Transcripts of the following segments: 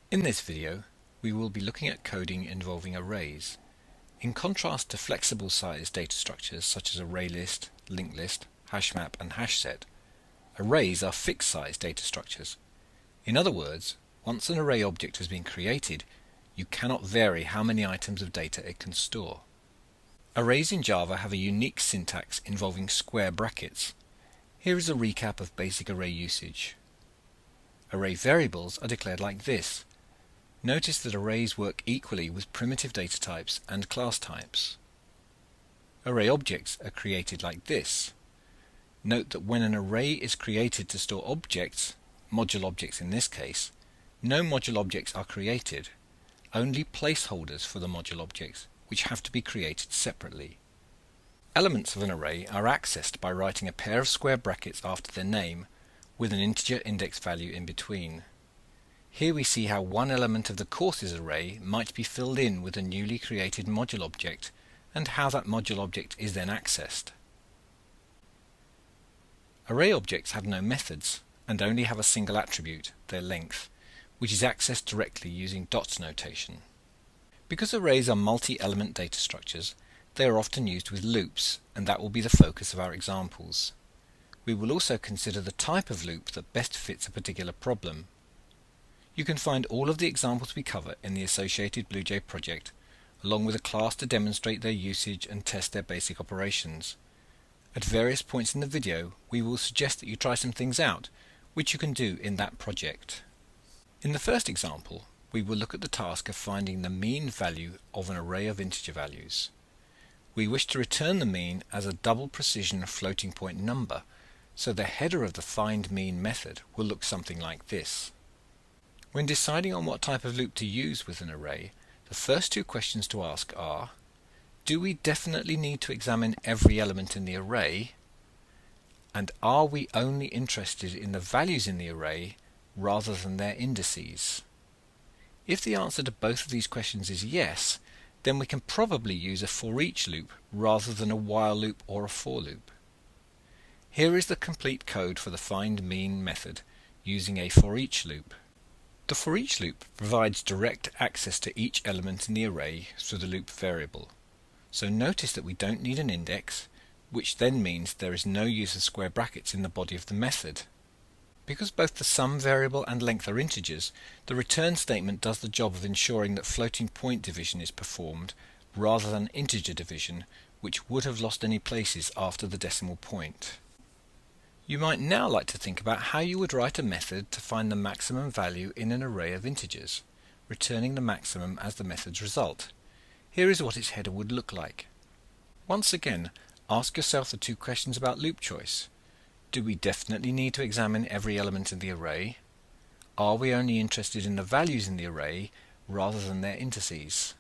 In this video, we will be looking at coding involving arrays. In contrast to flexible size data structures such as ArrayList, linked list, hashmap and hashset, arrays are fixed size data structures. In other words, once an array object has been created, you cannot vary how many items of data it can store. Arrays in Java have a unique syntax involving square brackets. Here is a recap of basic array usage. Array variables are declared like this. Notice that arrays work equally with primitive data types and class types. Array objects are created like this. Note that when an array is created to store objects, module objects in this case, no module objects are created, only placeholders for the module objects, which have to be created separately. Elements of an array are accessed by writing a pair of square brackets after their name, with an integer index value in between. Here we see how one element of the courses array might be filled in with a newly created module object, and how that module object is then accessed. Array objects have no methods, and only have a single attribute, their length, which is accessed directly using dots notation. Because arrays are multi-element data structures, they are often used with loops, and that will be the focus of our examples. We will also consider the type of loop that best fits a particular problem. You can find all of the examples we cover in the associated BlueJ project, along with a class to demonstrate their usage and test their basic operations. At various points in the video, we will suggest that you try some things out, which you can do in that project. In the first example, we will look at the task of finding the mean value of an array of integer values. We wish to return the mean as a double precision floating point number, so the header of the findMean method will look something like this. When deciding on what type of loop to use with an array, the first two questions to ask are: do we definitely need to examine every element in the array? And are we only interested in the values in the array rather than their indices? If the answer to both of these questions is yes, then we can probably use a for each loop rather than a while loop or a for loop. Here is the complete code for the findMean method using a for each loop. The for each loop provides direct access to each element in the array through the loop variable. So notice that we don't need an index, which then means there is no use of square brackets in the body of the method. Because both the sum variable and length are integers, the return statement does the job of ensuring that floating point division is performed rather than integer division, which would have lost any places after the decimal point. You might now like to think about how you would write a method to find the maximum value in an array of integers, returning the maximum as the method's result. Here is what its header would look like. Once again, ask yourself the two questions about loop choice. Do we definitely need to examine every element in the array? Are we only interested in the values in the array rather than their indices?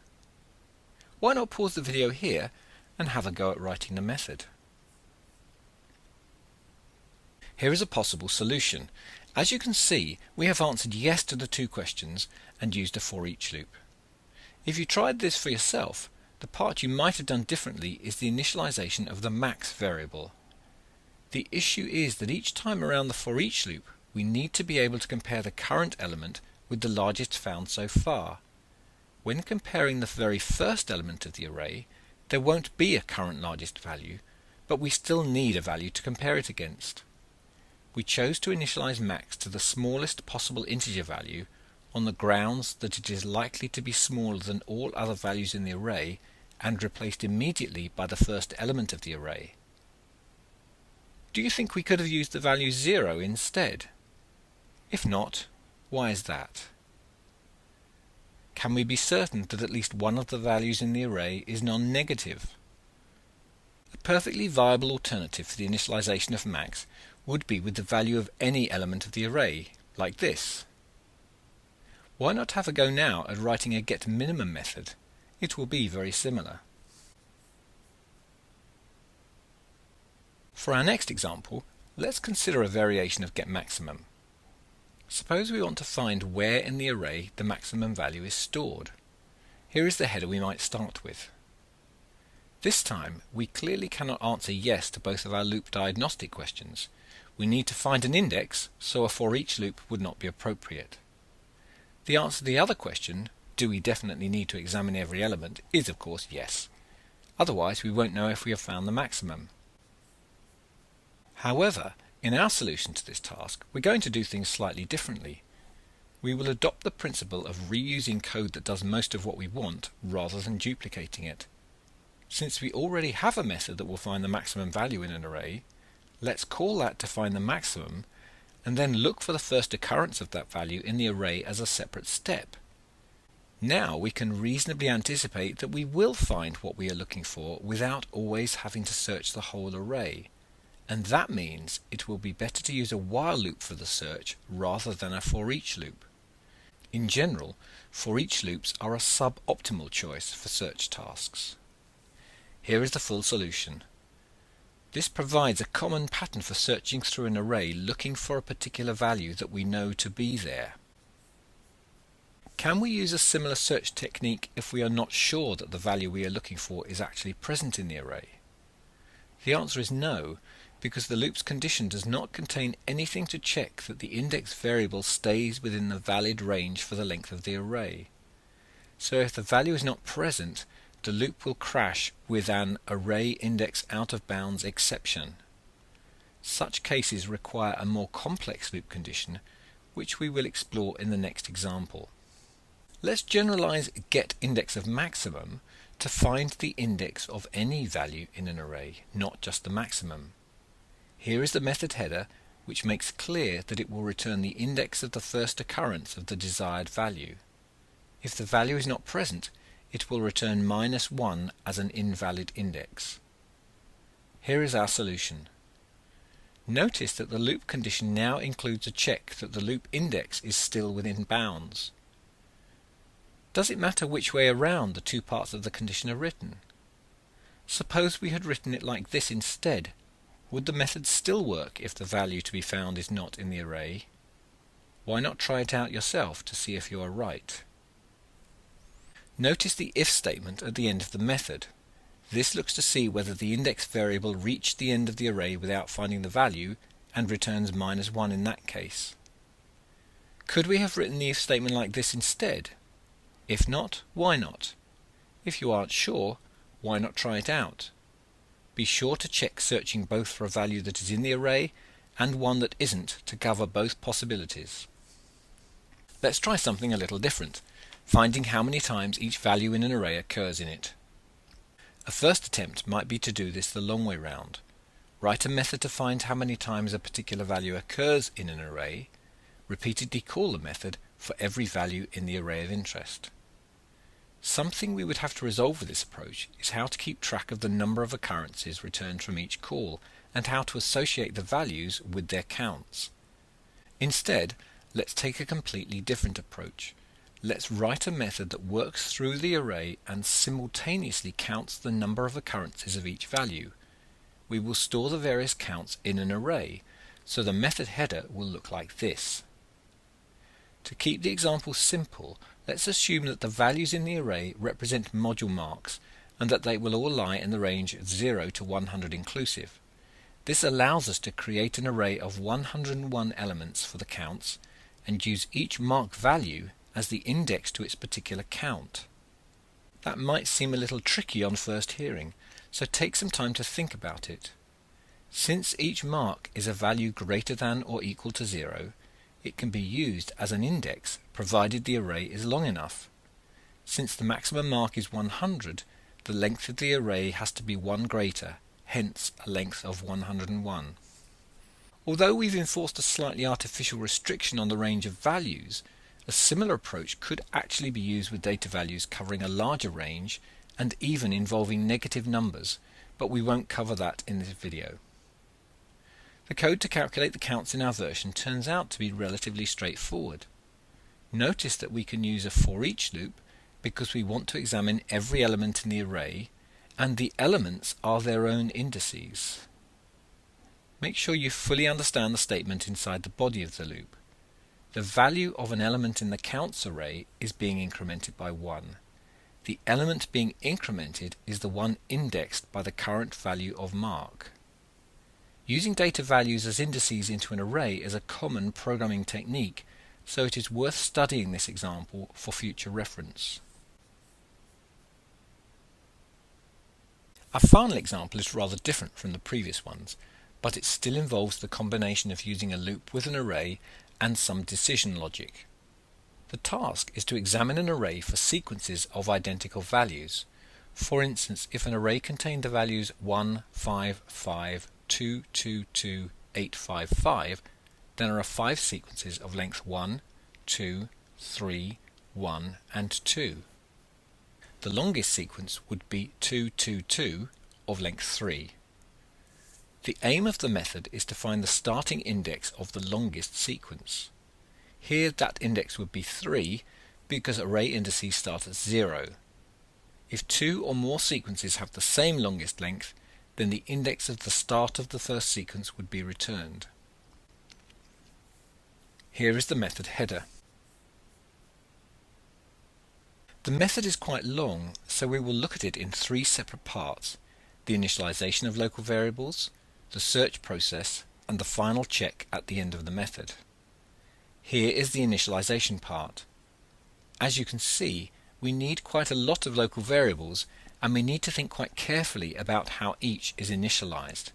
Why not pause the video here and have a go at writing the method? Here is a possible solution. As you can see, we have answered yes to the two questions and used a for each loop. If you tried this for yourself, the part you might have done differently is the initialization of the max variable. The issue is that each time around the for each loop, we need to be able to compare the current element with the largest found so far. When comparing the very first element of the array, there won't be a current largest value, but we still need a value to compare it against. We chose to initialize max to the smallest possible integer value on the grounds that it is likely to be smaller than all other values in the array and replaced immediately by the first element of the array. Do you think we could have used the value 0 instead? If not, why is that? Can we be certain that at least one of the values in the array is non-negative? A perfectly viable alternative for the initialization of max would be with the value of any element of the array, like this. Why not have a go now at writing a getMinimum method? It will be very similar. For our next example, let's consider a variation of getMaximum. Suppose we want to find where in the array the maximum value is stored. Here is the header we might start with. This time, we clearly cannot answer yes to both of our loop diagnostic questions. We need to find an index, so a for each loop would not be appropriate. The answer to the other question, do we definitely need to examine every element, is of course yes. Otherwise we won't know if we have found the maximum. However, in our solution to this task, we're going to do things slightly differently. We will adopt the principle of reusing code that does most of what we want rather than duplicating it. Since we already have a method that will find the maximum value in an array, let's call that to find the maximum and then look for the first occurrence of that value in the array as a separate step. Now we can reasonably anticipate that we will find what we are looking for without always having to search the whole array. And that means it will be better to use a while loop for the search rather than a for each loop. In general, for each loops are a suboptimal choice for search tasks. Here is the full solution. This provides a common pattern for searching through an array looking for a particular value that we know to be there. Can we use a similar search technique if we are not sure that the value we are looking for is actually present in the array? The answer is no, because the loop's condition does not contain anything to check that the index variable stays within the valid range for the length of the array. So if the value is not present, the loop will crash with an array index out of bounds exception. Such cases require a more complex loop condition, which we will explore in the next example. Let's generalize getIndexOfMaximum to find the index of any value in an array, not just the maximum. Here is the method header, which makes clear that it will return the index of the first occurrence of the desired value. If the value is not present, it will return -1 as an invalid index. Here is our solution. Notice that the loop condition now includes a check that the loop index is still within bounds. Does it matter which way around the two parts of the condition are written? Suppose we had written it like this instead. Would the method still work if the value to be found is not in the array? Why not try it out yourself to see if you are right? Notice the if statement at the end of the method. This looks to see whether the index variable reached the end of the array without finding the value and returns -1 in that case. Could we have written the if statement like this instead? If not, why not? If you aren't sure, why not try it out? Be sure to check searching both for a value that is in the array and one that isn't to cover both possibilities. Let's try something a little different, finding how many times each value in an array occurs in it. A first attempt might be to do this the long way round. Write a method to find how many times a particular value occurs in an array. Repeatedly call the method for every value in the array of interest. Something we would have to resolve with this approach is how to keep track of the number of occurrences returned from each call and how to associate the values with their counts. Instead, let's take a completely different approach. Let's write a method that works through the array and simultaneously counts the number of occurrences of each value. We will store the various counts in an array, so the method header will look like this. To keep the example simple, let's assume that the values in the array represent module marks and that they will all lie in the range 0 to 100 inclusive. This allows us to create an array of 101 elements for the counts and use each mark value as the index to its particular count. That might seem a little tricky on first hearing, so take some time to think about it. Since each mark is a value greater than or equal to 0, it can be used as an index provided the array is long enough. Since the maximum mark is 100, the length of the array has to be 1 greater, hence a length of 101. Although we've enforced a slightly artificial restriction on the range of values, a similar approach could actually be used with data values covering a larger range and even involving negative numbers, but we won't cover that in this video. The code to calculate the counts in our version turns out to be relatively straightforward. Notice that we can use a for each loop because we want to examine every element in the array, and the elements are their own indices. Make sure you fully understand the statement inside the body of the loop. The value of an element in the counts array is being incremented by 1. The element being incremented is the one indexed by the current value of mark. Using data values as indices into an array is a common programming technique, so it is worth studying this example for future reference. Our final example is rather different from the previous ones, but it still involves the combination of using a loop with an array and some decision logic. The task is to examine an array for sequences of identical values. For instance, if an array contained the values 1, 5, 5, 2, 2, 2, 8, 5, 5, then there are 5 sequences of length 1, 2, 3, 1 and 2. The longest sequence would be 2, 2, 2 of length 3. The aim of the method is to find the starting index of the longest sequence. Here that index would be 3 because array indices start at 0. If 2 or more sequences have the same longest length, then the index of the start of the first sequence would be returned. Here is the method header. The method is quite long, so we will look at it in 3 separate parts: the initialization of local variables, the search process, and the final check at the end of the method. Here is the initialization part. As you can see, we need quite a lot of local variables, and we need to think quite carefully about how each is initialized.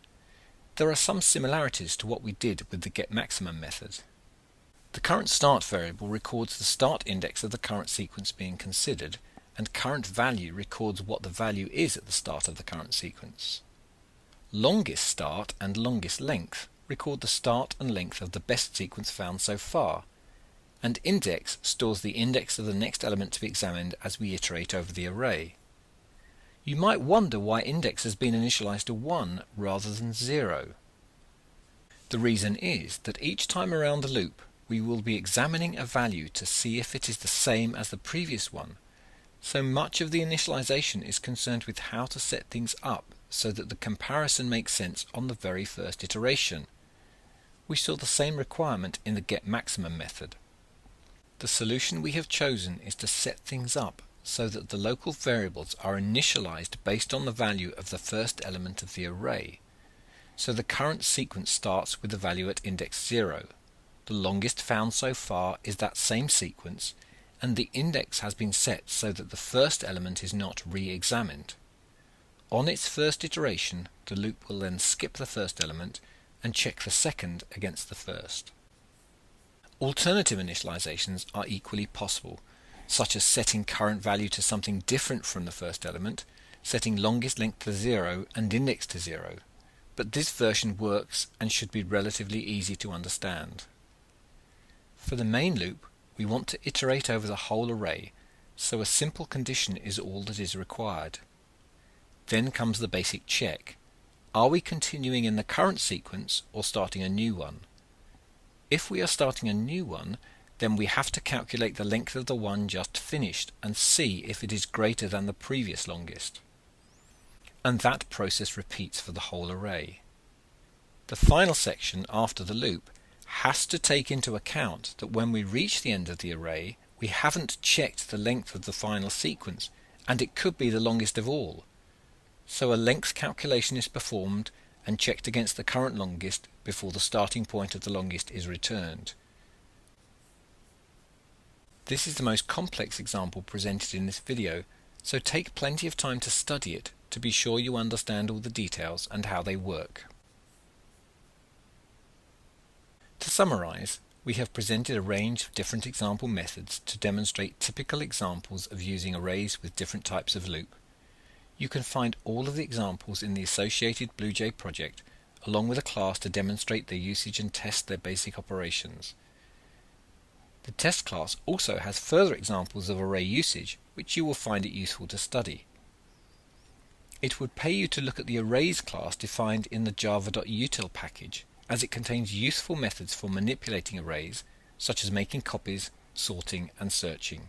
There are some similarities to what we did with the getMaximum method. The current start variable records the start index of the current sequence being considered, and current value records what the value is at the start of the current sequence. Longest start and longest length record the start and length of the best sequence found so far, and index stores the index of the next element to be examined as we iterate over the array. You might wonder why index has been initialized to 1 rather than 0. The reason is that each time around the loop we will be examining a value to see if it is the same as the previous one, so much of the initialization is concerned with how to set things up so that the comparison makes sense on the very first iteration. We saw the same requirement in the getMaximum method. The solution we have chosen is to set things up so that the local variables are initialized based on the value of the first element of the array. So the current sequence starts with the value at index 0. The longest found so far is that same sequence, and the index has been set so that the first element is not re-examined. On its first iteration, the loop will then skip the first element and check the second against the first. Alternative initializations are equally possible, such as setting current value to something different from the first element, setting longest length to 0 and index to 0, but this version works and should be relatively easy to understand. For the main loop, we want to iterate over the whole array, so a simple condition is all that is required. Then comes the basic check. Are we continuing in the current sequence or starting a new one? If we are starting a new one, then we have to calculate the length of the one just finished and see if it is greater than the previous longest. And that process repeats for the whole array. The final section after the loop has to take into account that when we reach the end of the array, we haven't checked the length of the final sequence, and it could be the longest of all. So a length calculation is performed and checked against the current longest before the starting point of the longest is returned. This is the most complex example presented in this video, so take plenty of time to study it to be sure you understand all the details and how they work. To summarize, we have presented a range of different example methods to demonstrate typical examples of using arrays with different types of loop. You can find all of the examples in the associated BlueJ project, along with a class to demonstrate their usage and test their basic operations. The test class also has further examples of array usage, which you will find it useful to study. It would pay you to look at the arrays class defined in the java.util package, as it contains useful methods for manipulating arrays, such as making copies, sorting, and searching.